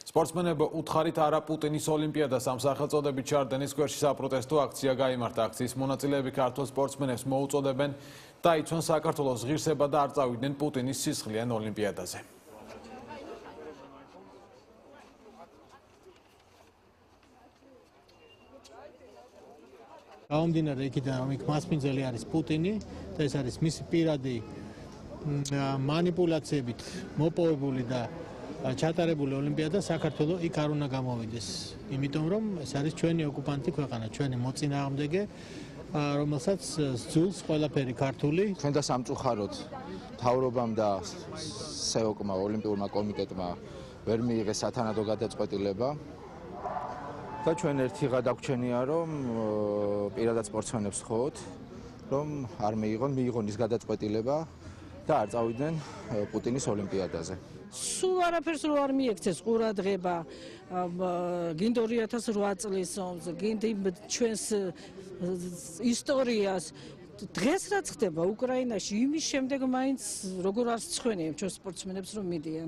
სპორტსმენებო უთხარით არა პუტინის ოლიმპიადას ამ სახელწოდებით ჩარდენის სკვერში საპროტესტო აქცია გაიმართა. აქციის მონაწილეები ქართველ სპორტსმენებს მოუწოდებენ დაიცვან საქართველოს ღირსება და არ წავიდნენ პუტინის სისხლიან ოლიმპიადაზე. გამომდინარე იქიდან, რომ იქ მასპინძელი არის პუტინი და ეს არის მისი პირადი манипуляციებით მოპოვებული და ჩატარებული ოლიმპიადა საქართველოს იქ არ უნდა გამოვიდეს. იმიტომ რომ ეს არის ჩვენი ოკუპანტი ქვეყანა, ჩვენი მოწინააღმდეგე, რომელსაც სძულს ყველაფერი ქართული. ჩვენ და სამწუხაროდ მთავრობამ და სეოკმა ოლიმპიურმა კომიტეტმა ვერ მიიღეს სათანადო გადაწყვეტილება. და ჩვენ ერთი გადაგვჩენია, რომ პირადად სპორტსმენებს ხოთ, რომ არ მიიღონ ის გადაწყვეტილება და არ წავიდნენ პუტინის ოლიმპიადაზე. სულ არაფერს რო არ მიექცეს ყურადღება გინდ 2008 წლის ომს, გინდ ჩვენს ისტორიას. დღეს რაც ხდება უკრაინაში, იმის შემდეგ მაინც როგორ არ სცხვენიებ ჩვენ სპორტსმენებს რომ მიდიან.